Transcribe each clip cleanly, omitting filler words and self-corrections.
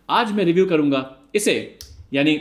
आज मैं रिव्यू करूंगा इसे, यानी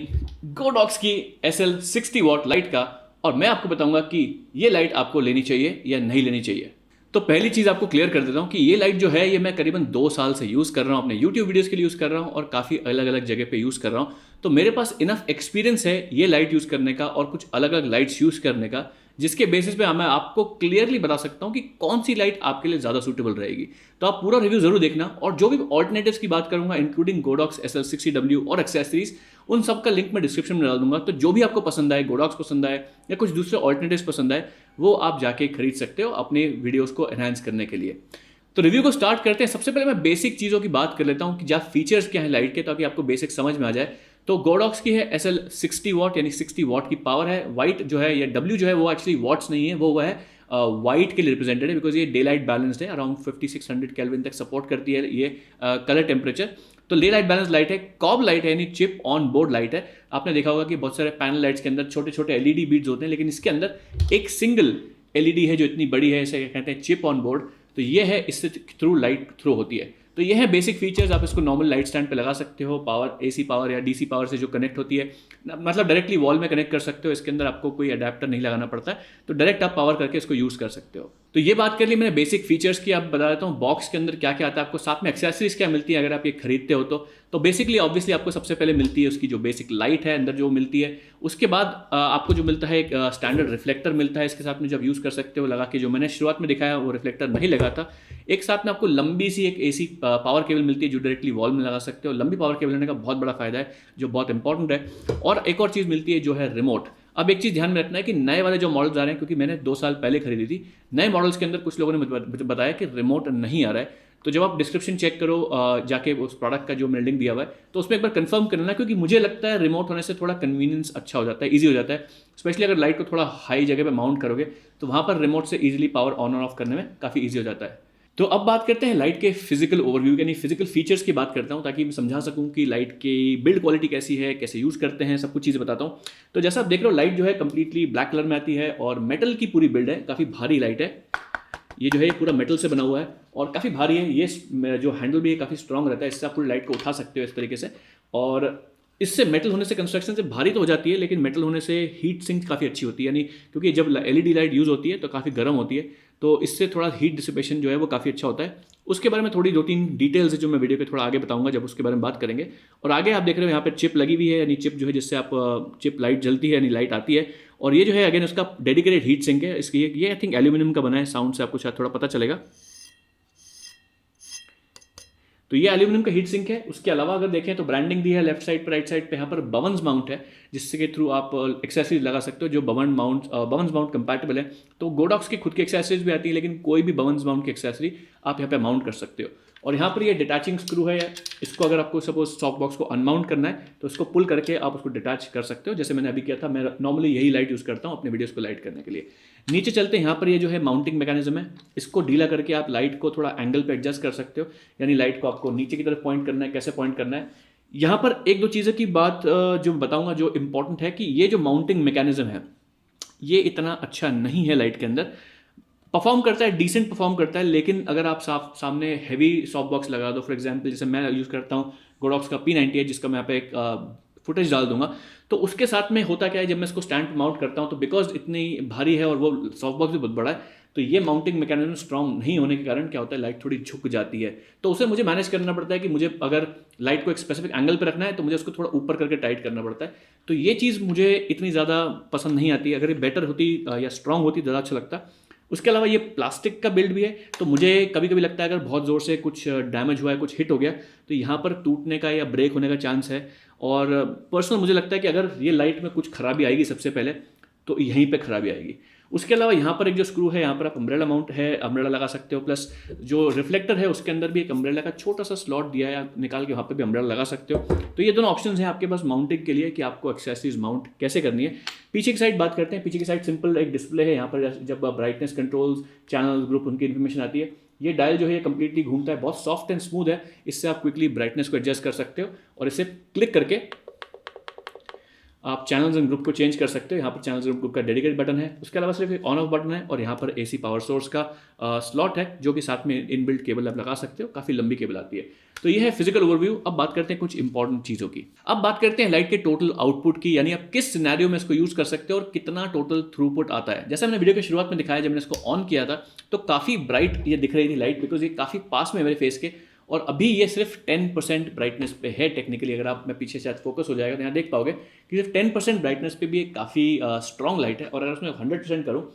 गोडॉक्स की SL60 वॉट लाइट का, और मैं आपको बताऊंगा कि ये लाइट आपको लेनी चाहिए या नहीं लेनी चाहिए। तो पहली चीज़ आपको क्लियर कर देता हूँ कि ये लाइट जो है ये मैं करीबन 2 साल से यूज़ कर रहा हूँ, अपने YouTube वीडियोस के लिए यूज़ कर रहा हूँ और काफ़ी अलग अलग जगह पे यूज़ कर रहा हूँ। तो मेरे पास इनफ एक्सपीरियंस है ये लाइट यूज़ करने का और कुछ अलग अलग लाइट्स यूज़ करने का, जिसके बेसिस पे मैं आपको क्लियरली बता सकता हूँ कि कौन सी लाइट आपके लिए ज़्यादा सूटेबल रहेगी। तो आप पूरा रिव्यू जरूर देखना, और जो भी ऑल्टरनेटिव्स की बात करूंगा इंक्लूडिंग गोडॉक्स SL60W और एक्सेसरीज, उन सब का लिंक मैं डिस्क्रिप्शन में डाल दूंगा। तो जो भी आपको पसंद आए, गोडॉक्स पसंद आए या कुछ दूसरे ऑल्टरनेटिव्स पसंद आए, वो आप जाके खरीद सकते हो अपने वीडियोस को एनहांस करने के लिए। तो रिव्यू को स्टार्ट करते हैं। सबसे पहले मैं बेसिक चीज़ों की बात कर लेता हूँ कि क्या फीचर्स क्या है लाइट के, ताकि आपको बेसिक समझ में आ जाए। तो गोडॉक्स की है SL60 वॉट, यानी 60 वॉट की पावर है। वाइट जो है या W जो है वो एक्चुअली वॉट्स नहीं है, वो है वाइट के लिए रिप्रेजेंटेड है, बिकॉज ये डे लाइट बैलेंस्ड है। अराउंड 5600 केल्विन तक सपोर्ट करती है ये कलर टेम्परेचर। तो डे लाइट बैलेंस लाइट है। कॉब लाइट है, यानी चिप ऑन बोर्ड लाइट है। आपने देखा होगा कि बहुत सारे पैनल लाइट्स के अंदर छोटे छोटे LED बीड्स होते हैं, लेकिन इसके अंदर एक सिंगल LED है जो इतनी बड़ी है, इसे कहते हैं चिप ऑन बोर्ड। तो ये है, इससे थ्रू लाइट थ्रू होती है। तो ये है बेसिक फीचर्स। आप इसको नॉर्मल लाइट स्टैंड पे लगा सकते हो, पावर AC पावर या DC पावर से जो कनेक्ट होती है, मतलब डायरेक्टली वॉल में कनेक्ट कर सकते हो। इसके अंदर आपको कोई अडेप्टर नहीं लगाना पड़ता है, तो डायरेक्ट आप पावर करके इसको यूज़ कर सकते हो। तो ये बात कर ली मैंने बेसिक फीचर्स की। आप बता देता हूँ बॉक्स के अंदर क्या क्या आता है आपको, साथ में एक्सेसरीज क्या मिलती है अगर आप ये खरीदते हो तो बेसिकली ऑब्वियसली आपको सबसे पहले मिलती है उसकी जो बेसिक लाइट है अंदर जो मिलती है। उसके बाद आपको जो मिलता है एक स्टैंडर्ड रिफ्लेक्टर मिलता है इसके साथ में, जब यूज़ कर सकते हो लगा के। जो मैंने शुरुआत में दिखाया वो रिफ्लेक्टर नहीं लगा था। एक साथ में आपको लंबी सी एक AC पावर केबल मिलती है जो डायरेक्टली वॉल में लगा सकते हो। लंबी पावर केबल लेने का बहुत बड़ा फायदा है, जो बहुत इंपॉर्टेंट है। और एक और चीज़ मिलती है जो है रिमोट। अब एक चीज़ ध्यान में रखना है कि नए वाले जो मॉडल्स आ रहे हैं, क्योंकि मैंने 2 साल पहले खरीदी थी, नए मॉडल्स के अंदर कुछ लोगों ने मुझे बताया कि रिमोट नहीं आ रहा है। तो जब आप डिस्क्रिप्शन चेक करो जाके उस प्रोडक्ट का जो मैंने लिंक दिया हुआ है, तो उसमें एक बार कंफर्म कर लेना, क्योंकि मुझे लगता है रिमोट होने से थोड़ा कन्वीनियंस अच्छा हो जाता है, ईजी हो जाता है। स्पेशली अगर लाइट को थोड़ा हाई जगह पे माउंट करोगे तो वहाँ पर रिमोट से ईजिली पावर ऑन और ऑफ करने में काफ़ी ईजी हो जाता है। तो अब बात करते हैं लाइट के फिजिकल ओवरव्यू, यानी फिजिकल फीचर्स की बात करता हूँ, ताकि मैं समझा सकूँ कि लाइट की बिल्ड क्वालिटी कैसी है, कैसे यूज़ करते हैं, सब कुछ चीज़ें बताता हूँ। तो जैसा आप देख रहे हो, लाइट जो है कंप्लीटली ब्लैक कलर में आती है और मेटल की पूरी बिल्ड है, काफ़ी भारी लाइट है। ये जो है पूरा मेटल से बना हुआ है और काफ़ी भारी है। ये जो हैंडल भी है काफ़ी स्ट्रॉन्ग रहता है, इससे आप पूरी लाइट को उठा सकते हो इस तरीके से। और इससे मेटल होने से कंस्ट्रक्शन से भारी तो हो जाती है, लेकिन मेटल होने से हीट सिंक काफ़ी अच्छी होती है, यानी क्योंकि जब LED लाइट यूज़ होती है तो काफ़ी गर्म होती है, तो इससे थोड़ा हीट डिसिपेशन जो है वो काफ़ी अच्छा होता है। उसके बारे में थोड़ी 2-3 डिटेल्स है जो मैं वीडियो पे थोड़ा आगे बताऊंगा जब उसके बारे में बात करेंगे। और आगे आप देख रहे हो यहाँ पे चिप लगी हुई है, यानी चिप जो है जिससे आप चिप लाइट जलती है, यानी लाइट आती है। और ये जो है अगेन उसका डेडिकेटेड हीट सिंक है। इसकी ये आई थिंक एल्यूमिनियम का बना है, साउंड से आपको शायद थोड़ा पता चलेगा। तो ये एल्यूमिनियम का हीट सिंक है। उसके अलावा अगर देखें तो ब्रांडिंग दी है लेफ्ट साइड पर, राइट साइड पे यहाँ पर बवन्स माउंट है, जिससे के थ्रू आप एक्सेसरीज लगा सकते हो जो बवन्स माउंट कंपैटिबल है। तो गोडॉक्स की खुद की एक्सेसरीज भी आती है, लेकिन कोई भी बवन्स माउंट की एक्सेसरी आप यहाँ पे माउंट कर सकते हो। और यहाँ पर ये डिटैचिंग स्क्रू है। इसको अगर आपको सपोज सॉफ्ट बॉक्स को अनमाउंट करना है तो इसको पुल करके आप उसको डिटैच कर सकते हो, जैसे मैंने अभी किया था। मैं नॉर्मली यही लाइट यूज़ करता हूँ अपने वीडियोस को लाइट करने के लिए। नीचे चलते हैं, यहाँ पर ये जो है माउंटिंग मैकेनिज्म है। इसको ढीला करके आप लाइट को थोड़ा एंगल पे एडजस्ट कर सकते हो, यानी लाइट को आपको नीचे की तरफ पॉइंट करना है, कैसे पॉइंट करना है। यहाँ पर 1-2 चीज़ों की बात जो बताऊंगा जो इंपॉर्टेंट है, कि ये जो माउंटिंग मैकेनिज्म है ये इतना अच्छा नहीं है लाइट के अंदर। परफॉर्म करता है, डिसेंट परफॉर्म करता है, लेकिन अगर आप सामने हैवी सॉफ्ट बॉक्स लगा दो, फॉर एग्जांपल जैसे मैं यूज़ करता हूँ गोडॉक्स का P98, जिसका मैं यहाँ पे एक फुटेज डाल दूंगा। तो उसके साथ में होता क्या है, जब मैं इसको स्टैंड पे माउंट करता हूँ तो बिकॉज इतनी भारी है और वो सॉफ्ट बॉक्स भी बहुत बड़ा है, तो ये माउंटिंग मैकेनिज्म स्ट्रॉन्ग नहीं होने के कारण क्या होता है, लाइट थोड़ी झुक जाती है। तो उसे मुझे मैनेज करना पड़ता है कि मुझे अगर लाइट को एक स्पेसिफिक एंगल पे रखना है तो मुझे उसको थोड़ा ऊपर करके टाइट करना पड़ता है। तो ये चीज़ मुझे इतनी ज़्यादा पसंद नहीं आती। अगर ये बेटर होती या स्ट्रांग होती ज़्यादा अच्छा लगता। उसके अलावा ये प्लास्टिक का बिल्ड भी है, तो मुझे कभी कभी लगता है अगर बहुत ज़ोर से कुछ डैमेज हुआ है, कुछ हिट हो गया, तो यहाँ पर टूटने का या ब्रेक होने का चांस है। और पर्सनल मुझे लगता है कि अगर ये लाइट में कुछ खराबी आएगी सबसे पहले तो यहीं पे खराबी आएगी। उसके अलावा यहाँ पर एक जो स्क्रू है, यहाँ पर आप अम्ब्रेला माउंट है, अम्ब्रेला लगा सकते हो। प्लस जो रिफ्लेक्टर है उसके अंदर भी एक अम्ब्रेला का छोटा सा स्लॉट दिया है, आप निकाल के वहाँ पे भी अम्ब्रेला लगा सकते हो। तो ये दोनों ऑप्शंस हैं आपके पास माउंटिंग के लिए कि आपको एक्सेसरीज माउंट कैसे करनी है। पीछे की साइड बात करते हैं। पीछे की साइड सिंपल एक डिस्प्ले है। यहाँ पर जब ब्राइटनेस कंट्रोल्स, चैनल ग्रुप, उनकी इन्फॉर्मेशन आती है। ये डायल जो है ये कंप्लीटली घूमता है, बहुत सॉफ्ट एंड स्मूथ है। इससे आप क्विकली ब्राइटनेस को एडजस्ट कर सकते हो और इसे क्लिक करके आप चैनल्स एंड ग्रुप को चेंज कर सकते हो। यहाँ पर चैनल्स एंड ग्रुप का डेडिकेट बटन है, उसके अलावा सिर्फ एक ऑन ऑफ बटन है और यहाँ पर AC पावर सोर्स का स्लॉट है जो कि साथ में इनबिल्ट केबल आप लगा सकते हो, काफ़ी लंबी केबल आती है। तो ये है फिजिकल ओवरव्यू। अब बात करते हैं कुछ इंपॉर्टेंट चीज़ों की। अब बात करते हैं लाइट के टोटल आउटपुट की, यानी आप किस सिनेरियो में इसको यूज़ कर सकते हो और कितना टोटल थ्रूपुट आता है। जैसे मैंने वीडियो की शुरुआत में दिखाया, जब मैंने इसको ऑन किया था तो काफ़ी ब्राइट ये दिख रही थी लाइट, बिकॉज ये काफ़ी पास में है मेरे फेस के, और अभी ये सिर्फ 10% ब्राइटनेस पे है टेक्निकली। अगर आप मैं पीछे शायद फोकस हो जाएगा तो यहाँ देख पाओगे कि सिर्फ 10% ब्राइटनेस पे भी ये काफ़ी स्ट्रॉन्ग लाइट है। और अगर उसमें 100% करूँ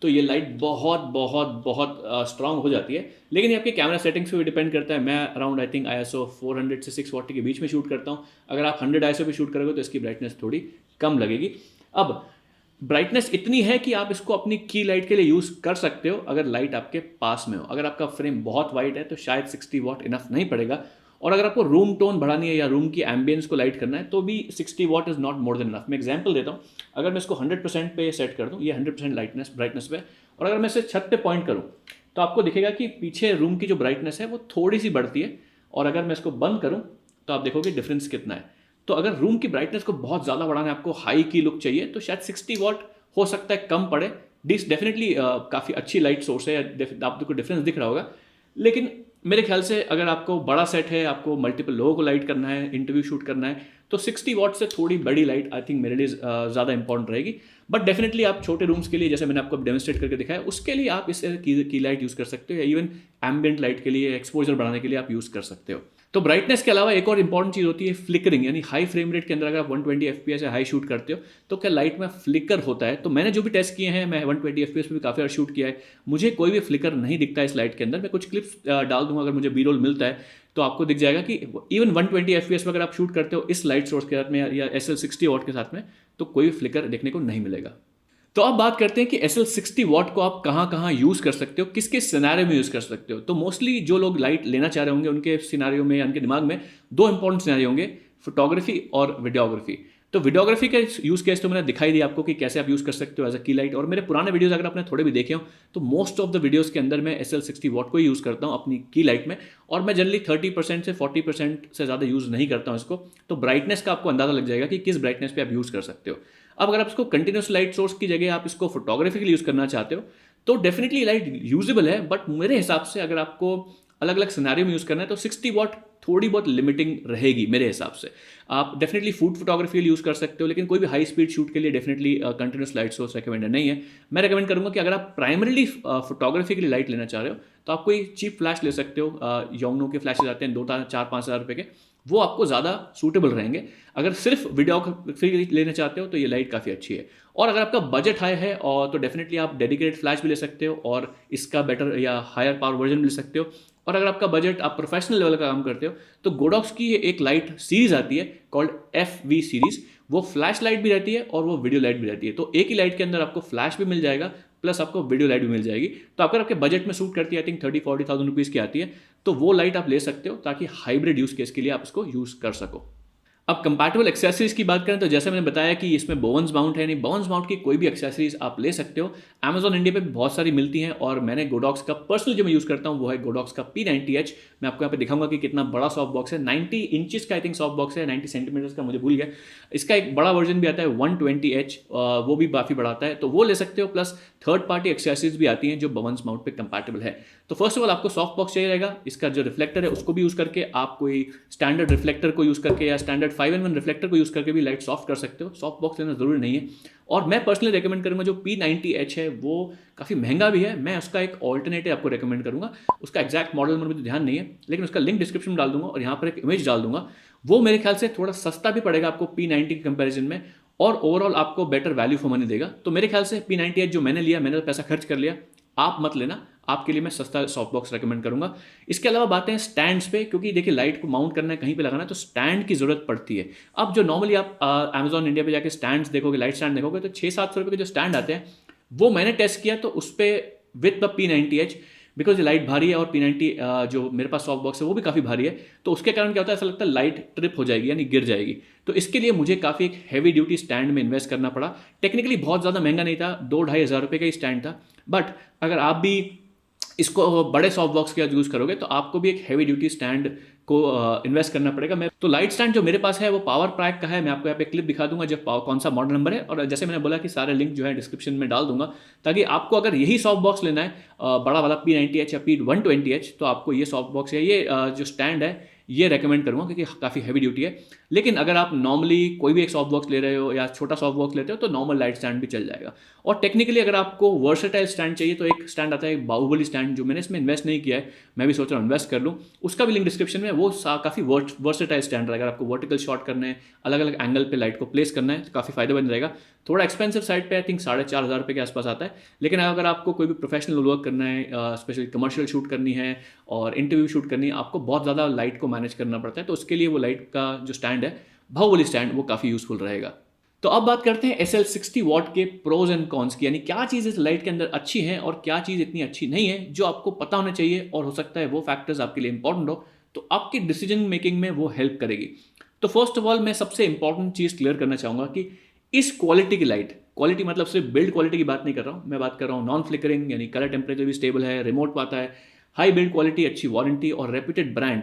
तो ये लाइट बहुत बहुत बहुत स्ट्रांग हो जाती है। लेकिन ये आपके कैमरा सेटिंग्स पे भी डिपेंड करता है। मैं अराउंड आई थिंक ISO 400 से 640 के बीच में शूट करता हूँ। अगर आप 100 ISO पे शूट करोगे तो इसकी ब्राइटनेस थोड़ी कम लगेगी। अब ब्राइटनेस इतनी है कि आप इसको अपनी की लाइट के लिए यूज़ कर सकते हो अगर लाइट आपके पास में हो। अगर आपका फ्रेम बहुत वाइट है तो शायद 60 वाट इनफ नहीं पड़ेगा, और अगर आपको रूम टोन बढ़ानी है या रूम की एम्बियंस को लाइट करना है तो भी 60 what is not more than enough. मैं एग्जांपल देता हूँ, अगर मैं इसको 100% पे सेट कर दूँ, ये 100% लाइटनेस ब्राइटनेस पे, और अगर मैं इसे छत पे पॉइंट करूँ तो आपको दिखेगा कि पीछे रूम की जो ब्राइटनेस है वो थोड़ी सी बढ़ती है, और अगर मैं इसको बंद करूँ तो आप देखोगे डिफरेंस कितना है। तो अगर रूम की ब्राइटनेस को बहुत ज़्यादा बढ़ाना है, आपको हाई की लुक चाहिए, तो शायद 60 वाट हो सकता है कम पड़े। डेफिनेटली काफ़ी अच्छी लाइट सोर्स है, आपको डिफरेंस दिख रहा होगा। लेकिन मेरे ख्याल से अगर आपको बड़ा सेट है, आपको मल्टीपल लोगों को लाइट करना है, इंटरव्यू शूट करना है, तो 60 वाट से थोड़ी बड़ी लाइट आई थिंक मेरे लिए ज़्यादा इंपॉर्टेंट रहेगी। बट डेफिनेटली आप छोटे रूम्स के लिए, जैसे मैंने आपको डेमोन्स्ट्रेट करके दिखाया, उसके लिए आप इस की लाइट यूज़ कर सकते हो, या इवन एम्बिएंट लाइट के लिए, एक्सपोजर बढ़ाने के लिए आप यूज़ कर सकते हो। तो ब्राइटनेस के अलावा एक और इंपॉर्टेंट चीज़ होती है फ्लिकरिंग, यानी हाई फ्रेम रेट के अंदर अगर आप 120 FPS या हाई शूट करते हो तो क्या लाइट में फ्लिकर होता है। तो मैंने जो भी टेस्ट किए हैं, मैं 120 FPS पे भी काफ़ी बार शूट किया है, मुझे कोई भी फ्लिकर नहीं दिखता है इस लाइट के अंदर। मैं कुछ क्लिप्स डाल दूंगा, अगर मुझे B-roll मिलता है तो आपको दिख जाएगा कि इवन 120 FPS में अगर आप शूट करते हो इस लाइट सोर्स के साथ में या SL60 वाट के साथ में, तो कोई फ्लिकर देखने को नहीं मिलेगा। तो अब बात करते हैं कि SL60 वाट को आप कहाँ कहाँ यूज़ कर सकते हो, किस किस सिनेरियो में यूज़ कर सकते हो। तो मोस्टली जो लोग लाइट लेना चाह रहे होंगे उनके सिनेरियो में, उनके दिमाग में दो इंपॉर्टेंट सिनेरियो होंगे, फोटोग्राफी और वीडियोग्राफी। तो वीडियोग्राफी का यूज़ केस तो मैंने दिखाई दिया आपको कि कैसे आप यूज़ कर सकते हो एज अ की लाइट, और मेरे पुराने वीडियोस अगर आपने थोड़े भी देखे हो तो मोस्ट ऑफ द वीडियोस के अंदर मैं SL60 वाट को ही यूज़ करता हूँ अपनी की लाइट में, और मैं जनरली 30% से 40% से ज़्यादा यूज़ नहीं करता हूँ इसको। तो ब्राइटनेस का आपको अंदाज़ा लग जाएगा कि किस ब्राइटनेस पे आप यूज़ कर सकते हो। अब अगर आप इसको कंटिन्यूस लाइट सोर्स की जगह आप इसको फोटोग्राफी के लिए यूज़ करना चाहते हो तो डेफिनेटली लाइट यूजेबल है, बट मेरे हिसाब से अगर आपको अलग अलग सिनेरियो में यूज़ करना है तो 60 वाट थोड़ी बहुत लिमिटिंग रहेगी मेरे हिसाब से। आप डेफिनेटली फूड फोटोग्राफी के लिए यूज़ कर सकते हो, लेकिन कोई भी हाई स्पीड शूट के लिए definitely continuous light source recommended नहीं है। मैं रिकमेंड करूंगा कि अगर आप प्राइमरीली फोटोग्राफी के लिए लाइट लेना चाह रहे हो तो आप कोई चीप फ्लैश ले सकते हो। योंगनो के फ्लैशेज आते हैं 2-4-5 हज़ार रुपये के, वो आपको ज़्यादा सूटेबल रहेंगे। अगर सिर्फ वीडियोग्राफी लेना चाहते हो तो ये लाइट काफ़ी अच्छी है। और अगर आपका बजट हाई है और तो डेफिनेटली आप डेडिकेटेड फ्लैश भी ले सकते हो और इसका बेटर या हायर पावर वर्जन भी ले सकते हो। और अगर आपका बजट आप प्रोफेशनल लेवल का काम करते हो तो गोडॉक्स की एक लाइट सीरीज आती है कॉल्ड FV सीरीज, वो फ्लैश लाइट भी रहती है और वो वीडियो लाइट भी रहती है। तो एक ही लाइट के अंदर आपको फ्लैश भी मिल जाएगा प्लस आपको वीडियो लाइट भी मिल जाएगी। तो अगर आपके बजट में सूट करती है, आई थिंक 30-40,000 रुपीज़ की आती है, तो वो लाइट आप ले सकते हो ताकि हाइब्रिड यूज़ केस के लिए आप इसको यूज़ कर सको। अब कंपैटिबल एक्सेसरीज की बात करें तो जैसे मैंने बताया कि इसमें बोवन्स माउंट है, नहीं बोवन्स माउंट की कोई भी एक्सेसरीज आप ले सकते हो। Amazon इंडिया पे बहुत सारी मिलती हैं, और मैंने गोडॉक्स का पर्सनल जो मैं यूज़ करता हूँ वो है गोडॉक्स का P90H। मैं आपको यहाँ पे दिखाऊंगा कि कितना बड़ा सॉफ्ट बॉक्स है, 90 इंचेस का आई थिंक सॉफ्ट बॉक्स है, 90 सेंटीमीटर्स का मुझे भूल गया। इसका एक बड़ा वर्जन भी आता है 120H, वो भी काफ़ी बड़ा आता है, तो वो ले सकते हो। प्लस थर्ड पार्टी एक्सेसरीज भी आती हैं जो बोवन्स माउंट पे कंपैटिबल है। तो फर्स्ट ऑफ ऑल आपको सॉफ्ट बॉक्स चाहिए रहेगा, इसका जो रिफ्लेक्टर है उसको भी यूज़ करके आप कोई स्टैंडर्ड रिफ्लेक्टर को यूज़ करके या स्टैंडर्ड 5-in-1 रिफ्लेक्टर को यूज़ करके भी लाइट सॉफ्ट कर सकते हो। सॉफ्ट बॉक्स लेना जरूरी नहीं है। और मैं पर्सनली रेकमेंड करूंगा जो P90H है वो काफ़ी महंगा भी है, मैं उसका एक ऑल्टरनेटिव आपको रेकमेंड करूंगा। उसका एग्जैक्ट मॉडल मुझे ध्यान नहीं है, लेकिन उसका लिंक डिस्क्रिप्शन में डाल दूंगा और यहाँ पर एक इमेज डाल दूंगा। वो मेरे ख्याल से थोड़ा सस्ता भी पड़ेगा आपको P90 के कंपेरिजन में, और ओवरऑल आपको बेटर वैल्यू फॉर मनी देगा। तो मेरे ख्याल से P90H जो मैंने लिया, मैंने तो पैसा खर्च कर लिया, आप मत लेना, आपके लिए मैं सस्ता सॉफ्ट बॉक्स रेकमेंड करूंगा। इसके अलावा बातें हैं स्टैंड्स पे, क्योंकि देखिए लाइट को माउंट करना है, कहीं पे लगाना है तो स्टैंड की जरूरत पड़ती है। अब जो नॉर्मली आप Amazon इंडिया पे जाके स्टैंड्स देखोगे, लाइट स्टैंड देखोगे, तो 600-700 रुपये के जो स्टैंड आते हैं वो मैंने टेस्ट किया तो उस पर विद द P90H, बिकॉज ये लाइट भारी है और P90 जो मेरे पास सॉफ्ट बॉक्स है वो भी काफ़ी भारी है, तो उसके कारण क्या होता है, ऐसा लगता है लाइट ट्रिप हो जाएगी यानी गिर जाएगी। तो इसके लिए मुझे काफ़ी एक हैवी ड्यूटी स्टैंड में इन्वेस्ट करना पड़ा। टेक्निकली बहुत ज़्यादा महंगा नहीं था, 2-2.5 हज़ार रुपये का ही स्टैंड था। बट अगर आप भी इसको बड़े सॉफ्ट बॉक्स के यूज़ करोगे तो आपको भी एक हैवी ड्यूटी स्टैंड को इन्वेस्ट करना पड़ेगा। मैं तो लाइट स्टैंड जो मेरे पास है वो पावर प्रैक का है। मैं आपको यहाँ पे क्लिप दिखा दूंगा जब कौन सा मॉडल नंबर है, और जैसे मैंने बोला कि सारे लिंक जो है डिस्क्रिप्शन में डाल दूंगा, ताकि आपको अगर यही सॉफ्ट बॉक्स लेना है बड़ा वाला P90H या P120H, तो आपको ये सॉफ्ट बॉक्स या ये जो स्टैंड है ये रेकमेंड करूंगा, क्योंकि काफ़ी हैवी ड्यूटी है। लेकिन अगर आप नॉर्मली कोई भी एक सॉफ्ट बॉक्स ले रहे हो या छोटा सॉफ्ट बॉक्स लेते हो तो नॉर्मल लाइट स्टैंड भी चल जाएगा। और टेक्निकली अगर आपको वर्सेटाइल स्टैंड चाहिए तो एक स्टैंड आता है बाहुबली स्टैंड, जो मैंने इसमें इन्वेस्ट नहीं किया है, मैं भी सोच रहा हूँ इन्वेस्ट कर लूँ, उसका भी लिंक डिस्क्रिप्शन में। वो काफ़ी वर्सेटाइल स्टैंड रहेगा। अगर आपको वर्टिकल शॉट करना है, अलग अलग एंगल पे लाइट को प्लेस करना है, तो काफ़ी फायदेमंद रहेगा। थोड़ा एक्सपेंसिव साइड पे आई थिंक 4,500 रुपये के आसपास आता है। लेकिन अगर आपको कोई भी प्रोफेशनल वर्क करना है, स्पेशली कमर्शियल शूट करनी है और इंटरव्यू शूट करनी है, आपको बहुत ज़्यादा लाइट को मैनेज करना पड़ता है, तो उसके लिए वो लाइट का जो स्टैंड है, बाहुबली स्टैंड, वो काफ़ी यूजफुल रहेगा। तो अब बात करते हैं SL60 वॉट के प्रोज एंड कॉन्स की, यानी क्या चीज़ इस लाइट के अंदर अच्छी है और क्या चीज़ इतनी अच्छी नहीं है, जो आपको पता होना चाहिए, और हो सकता है वो फैक्टर्स आपके लिए इंपॉर्टेंट हो, तो आपकी डिसीजन मेकिंग में वो हेल्प करेगी। तो फर्स्ट ऑफ ऑल मैं सबसे इंपॉर्टेंट चीज़ क्लियर करना चाहूँगा कि इस क्वालिटी की लाइट, क्वालिटी मतलब सिर्फ बिल्ड क्वालिटी की बात नहीं कर रहा हूँ, मैं बात कर रहा हूँ नॉन फ्लिकरिंग, यानी कलर टेम्परेचर भी स्टेबल है, रिमोट पाता है, हाई बिल्ड क्वालिटी, अच्छी वारंटी और रेप्यूटेड ब्रांड।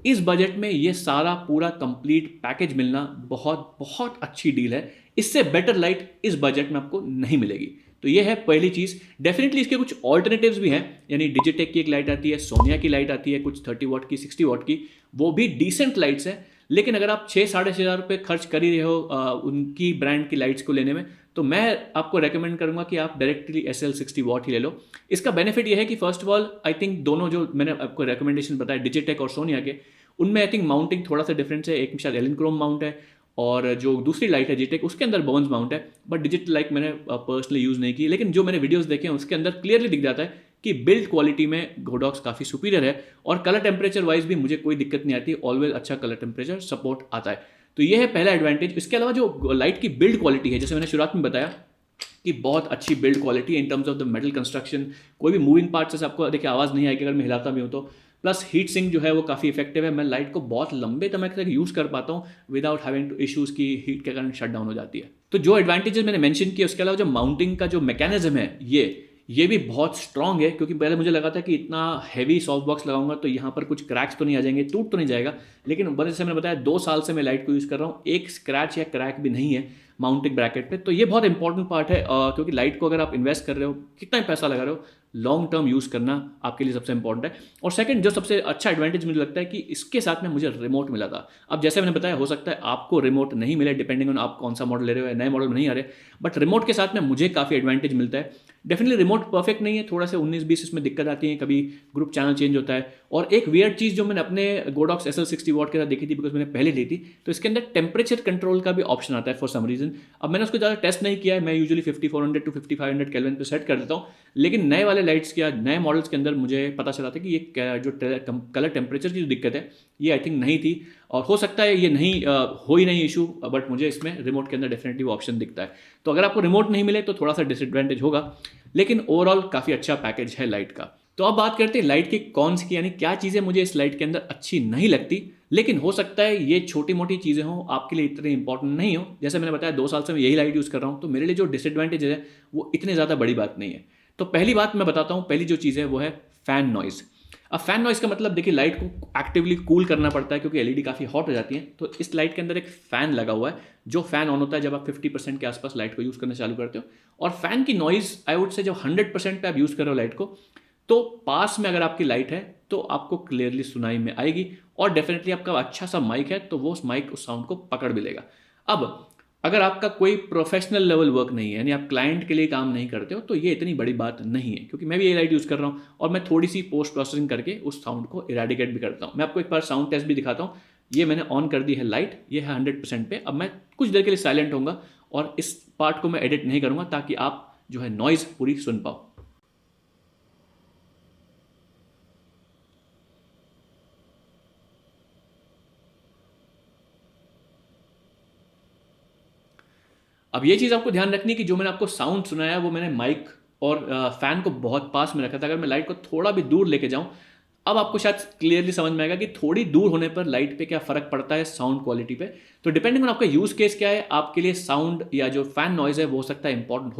इस बजट में ये सारा पूरा कंप्लीट पैकेज मिलना बहुत बहुत अच्छी डील है। इससे बेटर लाइट इस बजट में आपको नहीं मिलेगी। तो ये है पहली चीज़। डेफिनेटली इसके कुछ ऑल्टरनेटिव्स भी हैं, यानी डिजिटेक की एक लाइट आती है, सोनिया की लाइट आती है, कुछ 30 वॉट की, 60 वॉट की, वो भी डिसेंट लाइट्स है। लेकिन अगर आप 6-6,500 रुपये खर्च कर ही रहे हो उनकी ब्रांड की लाइट्स को लेने में, तो मैं आपको रेकमेंड करूंगा कि आप डायरेक्टली SL60 वॉट ही ले लो। इसका बेनिफिट यह है कि first of all I think दोनों जो मैंने आपको रेकमेंडेशन बताया डिजिटेक और सोनिया के, उनमें आई थिंक माउंटिंग थोड़ा सा डिफरेंस है। एक में शायद एलिनक्रोम माउंट है, और जो दूसरी लाइट है जिटेक, उसके अंदर बोन्स माउंट है। बट डिजिटल लाइट मैंने पर्सनली यूज़ नहीं की, लेकिन जो मैंने वीडियोस देखे हैं उसके अंदर क्लियरली दिख जाता है कि बिल्ड क्वालिटी में गोडॉक्स काफ़ी सुपीरियर है, और कलर टेम्परेचर वाइज भी मुझे कोई दिक्कत नहीं आती, ऑलवेज अच्छा कलर टेम्परेचर सपोर्ट आता है। तो ये है पहला एडवांटेज। इसके अलावा जो लाइट की बिल्ड क्वालिटी है, जैसे मैंने शुरुआत में बताया कि बहुत अच्छी बिल्ड क्वालिटी है in terms of the metal construction. कोई भी मूविंग पार्ट से आपको देखिए आवाज़ नहीं आएगी अगर मैं हिलाता भी हूँ तो। प्लस हीट सिंक जो है वो काफ़ी इफेक्टिव है। मैं लाइट को बहुत लंबे समय तक यूज़ कर पाता हूँ विदाउट हैविंग टू इश्यूज़ की हीट के कारण शट डाउन हो जाती है। तो जो एडवांटेजेस मैंने मेंशन किया, उसके अलावा जो माउंटिंग का जो मैकेनिज्म है ये भी बहुत स्ट्रांग है, क्योंकि पहले मुझे लगा था कि इतना हैवी सॉफ्ट बॉक्स लगाऊंगा तो यहाँ पर कुछ क्रैक्स तो नहीं आ जाएंगे, टूट तो नहीं जाएगा। लेकिन जैसे मैंने बताया 2 साल से मैं लाइट को यूज़ कर रहा हूँ, एक स्क्रैच या क्रैक भी नहीं है माउंटिंग ब्रैकेट पे। तो ये बहुत इंपॉर्टेंट पार्ट है, क्योंकि लाइट को अगर आप इन्वेस्ट कर रहे हो, कितना पैसा लगा रहे हो, लॉन्ग टर्म यूज़ करना आपके लिए सबसे इंपॉर्टेंट है। और सेकंड जो सबसे अच्छा एडवांटेज मुझे लगता है कि इसके साथ में मुझे रिमोट मिला था। अब जैसे मैंने बताया, हो सकता है आपको रिमोट नहीं मिले, डिपेंडिंग ऑन आप कौन सा मॉडल ले रहे हो, नए मॉडल में नहीं आ रहे, बट रिमोट के साथ में मुझे काफ़ी एडवांटेज मिलता है। डेफिनेटली रिमोट परफेक्ट नहीं है, थोड़ा सा 19-20 इसमें दिक्कत आती है, कभी ग्रुप चैनल चेंज होता है। और एक वियर्ड चीज़ जो मैंने अपने गोडॉक्स SL60 वॉट के साथ देखी थी, बिकॉज मैंने पहले ली थी, तो इसके अंदर टेम्परेचर कंट्रोल का भी ऑप्शन आता है फॉर सम रीजन। अब मैंने उसको ज़्यादा टेस्ट नहीं किया है, मैं यूजुअली 5400 to 5500 केल्विन पे सेट कर देता हूँ। लेकिन नए वाले लाइट्स के नए मॉडल्स के अंदर मुझे पता चला था कि ये जो कलर टेम्परेचर की जो दिक्कत है ये आई थिंक नहीं थी, और हो सकता है ये नहीं हो ही नहीं इशू, बट मुझे इसमें रिमोट के अंदर डेफिनेटली वो ऑप्शन दिखता है। तो अगर आपको रिमोट नहीं मिले तो थोड़ा सा डिसएडवांटेज होगा, लेकिन ओवरऑल काफ़ी अच्छा पैकेज है लाइट का। तो अब बात करते हैं लाइट के कॉन्स की, यानी क्या चीज़ें मुझे इस लाइट के अंदर अच्छी नहीं लगती, लेकिन हो सकता है ये छोटी मोटी चीज़ें हों, आपके लिए इतनी इंपॉर्टेंट नहीं हो। जैसे मैंने बताया 2 साल से मैं यही लाइट यूज़ कर रहा हूँ, तो मेरे लिए जो डिसएडवांटेज है वो इतनी ज़्यादा बड़ी बात नहीं है। तो पहली बात मैं बताता हूँ, पहली जो चीज़ है वो है फैन नॉइज़। अब फैन नॉइज़ का मतलब देखिए, लाइट को एक्टिवली कूल करना पड़ता है क्योंकि एलईडी काफ़ी हॉट हो जाती है। तो इस लाइट के अंदर एक फ़ैन लगा हुआ है, जो फ़ैन ऑन होता है जब आप 50% के आसपास लाइट को यूज़ करना चालू करते हो। और फ़ैन की नॉइज़ आई वुड से जब 100% पे आप यूज़ कर रहे हो लाइट को, तो पास में अगर आपकी लाइट है तो आपको क्लियरली सुनाई में आएगी, और डेफिनेटली आपका अच्छा सा माइक है तो वो उस माइक उस साउंड को पकड़ भी लेगा। अब अगर आपका कोई प्रोफेशनल लेवल वर्क नहीं है, यानी आप क्लाइंट के लिए काम नहीं करते हो, तो ये इतनी बड़ी बात नहीं है, क्योंकि मैं भी ये लाइट यूज़ कर रहा हूँ और मैं थोड़ी सी पोस्ट प्रोसेसिंग करके उस साउंड को इरेडिकेट भी करता हूँ। मैं आपको एक बार साउंड टेस्ट भी दिखाता हूँ। ये मैंने ऑन कर दी है लाइट, ये है 100% पे। अब मैं कुछ देर के लिए साइलेंट होऊंगा और इस पार्ट को मैं एडिट नहीं करूँगा, ताकि आप जो है नॉइज़ पूरी सुन पाओ। अब ये चीज़ आपको ध्यान रखनी है कि जो मैंने आपको साउंड सुनाया वो मैंने माइक और फैन को बहुत पास में रखा था। अगर मैं लाइट को थोड़ा भी दूर लेके जाऊं, अब आपको शायद क्लियरली समझ में आएगा कि थोड़ी दूर होने पर लाइट पे क्या फ़र्क पड़ता है साउंड क्वालिटी पे। तो डिपेंडिंग ऑन आपका यूज़ केस क्या है, आपके लिए साउंड या जो फैन नॉइज़ है वो हो सकता है इंपॉर्टेंट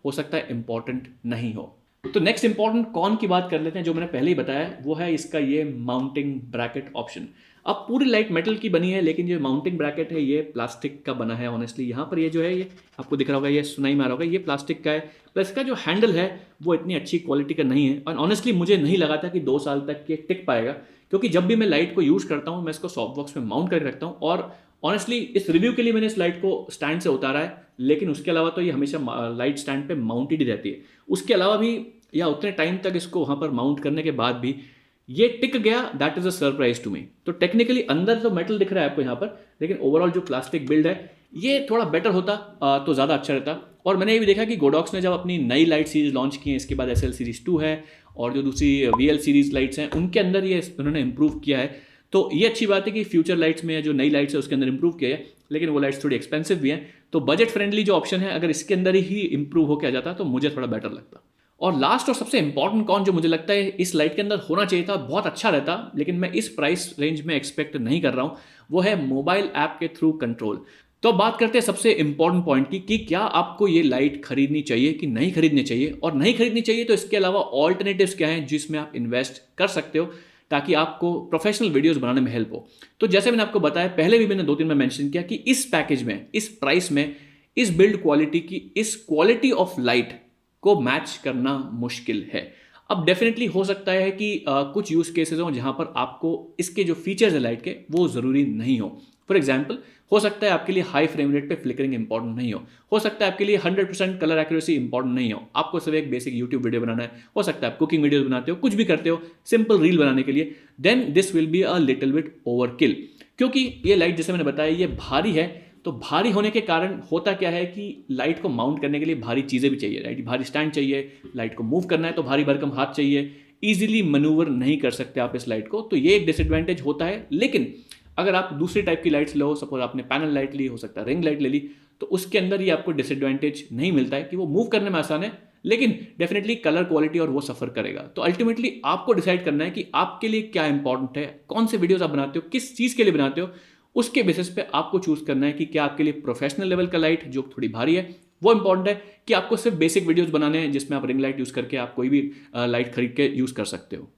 हो सकता है इंपॉर्टेंट नहीं हो। तो नेक्स्ट इंपॉर्टेंट कॉन की बात कर लेते हैं। जो मैंने पहले ही बताया वो है इसका ये माउंटिंग ब्रैकेट ऑप्शन। अब पूरी लाइट मेटल की बनी है, लेकिन जो माउंटिंग ब्रैकेट है ये प्लास्टिक का बना है। ऑनेस्टली यहाँ पर ये जो है, ये आपको दिख रहा होगा, ये सुनाई में आ रहा होगा, ये प्लास्टिक का है। प्लस इसका जो हैंडल है वो इतनी अच्छी क्वालिटी का नहीं है, और ऑनेस्टली मुझे नहीं लगा था कि 2 साल तक ये टिक पाएगा, क्योंकि जब भी मैं लाइट को यूज़ करता हूँ मैं इसको सॉफ्ट बॉक्स में माउंट करके रखता हूँ, और ऑनेस्टली इस रिव्यू के लिए मैंने इस लाइट को स्टैंड से उतारा है, लेकिन उसके अलावा तो ये हमेशा लाइट स्टैंड पे माउंटेड ही रहती है। उसके अलावा भी या उतने टाइम तक इसको वहाँ पर माउंट करने के बाद भी ये टिक गया, that is a surprise to me. तो टेक्निकली अंदर तो मेटल दिख रहा है आपको यहाँ पर, लेकिन ओवरऑल जो प्लास्टिक बिल्ड है ये थोड़ा बेटर होता तो ज़्यादा अच्छा रहता। और मैंने ये भी देखा कि गोडॉक्स ने जब अपनी नई लाइट सीरीज लॉन्च की है, इसके बाद SL सीरीज 2 है और जो दूसरी VL सीरीज लाइट्स हैं उनके अंदर ये उन्होंने इंप्रूव किया है। तो ये अच्छी बात है कि फ्यूचर लाइट्स में जो नई लाइट्स है उसके अंदर इंप्रूव किया है, लेकिन वो लाइट्स थोड़ी एक्सपेंसिव भी हैं। तो बजट फ्रेंडली जो ऑप्शन है, अगर इसके अंदर ही इंप्रूव होकर आ जाता तो मुझे थोड़ा बेटर लगता। और लास्ट और सबसे इंपॉर्टेंट कॉन जो मुझे लगता है इस लाइट के अंदर होना चाहिए था, बहुत अच्छा रहता, लेकिन मैं इस प्राइस रेंज में एक्सपेक्ट नहीं कर रहा हूं, वो है मोबाइल ऐप के थ्रू कंट्रोल। तो बात करते हैं सबसे इंपॉर्टेंट पॉइंट की कि क्या आपको ये लाइट खरीदनी चाहिए कि नहीं खरीदनी चाहिए, और नहीं खरीदनी चाहिए तो इसके अलावा ऑल्टरनेटिव्स क्या हैं जिसमें आप इन्वेस्ट कर सकते हो ताकि आपको प्रोफेशनल वीडियोस बनाने में हेल्प हो। तो जैसे मैंने आपको बताया, पहले भी मैंने 2-3 में मेंशन किया कि इस पैकेज में, इस प्राइस में, इस बिल्ड क्वालिटी की, इस क्वालिटी ऑफ लाइट को मैच करना मुश्किल है। अब डेफिनेटली हो सकता है कि कुछ यूज केसेस हो जहां पर आपको इसके जो फीचर्स है लाइट के वो ज़रूरी नहीं हो। फॉर एग्जाम्पल, हो सकता है आपके लिए हाई फ्रेम रेट पे फ्लिकरिंग इंपॉर्टेंट नहीं हो सकता है आपके लिए 100% कलर एक्यूरेसी इंपॉर्टेंट नहीं हो, आपको सिर्फ एक बेसिक यूट्यूब वीडियो बनाना है, हो सकता है आप कुकिंग वीडियोस बनाते हो, कुछ भी करते हो सिंपल रील बनाने के लिए, then this will be a little bit overkill. क्योंकि ये लाइट जैसे मैंने बताया ये भारी है, तो भारी होने के कारण होता क्या है कि लाइट को माउंट करने के लिए भारी चीज़ें भी चाहिए, राइट, भारी स्टैंड चाहिए, लाइट को मूव करना है तो भारी भरकम हाथ चाहिए, ईजिली मैन्यूवर नहीं कर सकते आप इस लाइट को, तो ये एक डिसएडवांटेज होता है। लेकिन अगर आप दूसरी टाइप की लाइट्स लो, सपोज आपने पैनल लाइट ली, हो सकता है रिंग लाइट ले ली, तो उसके अंदर ही आपको डिसएडवांटेज नहीं मिलता है कि वो मूव करने में आसान है, लेकिन डेफिनेटली कलर क्वालिटी और वो सफ़र करेगा। तो अल्टीमेटली आपको डिसाइड करना है कि आपके लिए क्या इंपॉर्टेंट है, कौन से वीडियोस आप बनाते हो, किस चीज़ के लिए बनाते हो, उसके बेसिस पे आपको चूज करना है कि क्या आपके लिए प्रोफेशनल लेवल का लाइट जो थोड़ी भारी है वो इंपॉर्टेंट है, कि आपको सिर्फ बेसिक वीडियोस बनाने हैं जिसमें आप रिंग लाइट यूज करके आप कोई भी लाइट खरीद के यूज कर सकते हो।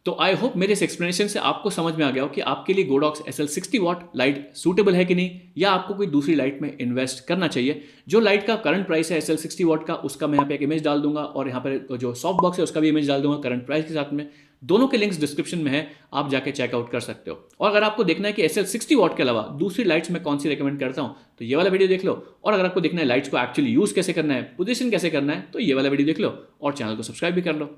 तो आई होप मेरे इस एक्सप्लेनेशन से आपको समझ में आ गया हो कि आपके लिए Godox SL60 what light suitable है कि नहीं, या आपको कोई दूसरी लाइट में इन्वेस्ट करना चाहिए। जो लाइट का करंट प्राइस है SL60 वॉट का, उसका मैं यहाँ पे एक इमेज डाल दूंगा, और यहाँ पर जो सॉफ्ट बॉक्स है उसका भी इमेज डाल दूंगा करंट प्राइस के साथ में। दोनों के लिंक्स डिस्क्रिप्शन में है, आप जाके चेकआउट कर सकते हो। और अगर आपको देखना है कि SL60 वॉट के अलावा दूसरी लाइट्स में कौन सी रिकमेंड करता हूँ, तो ये वाला वीडियो देख लो। और अगर आपको देखना है लाइट्स को एक्चुअली यूज कैसे करना है, पोजीशन कैसे करना है, तो ये वाला वीडियो देख लो और चैनल को सब्सक्राइब भी कर लो।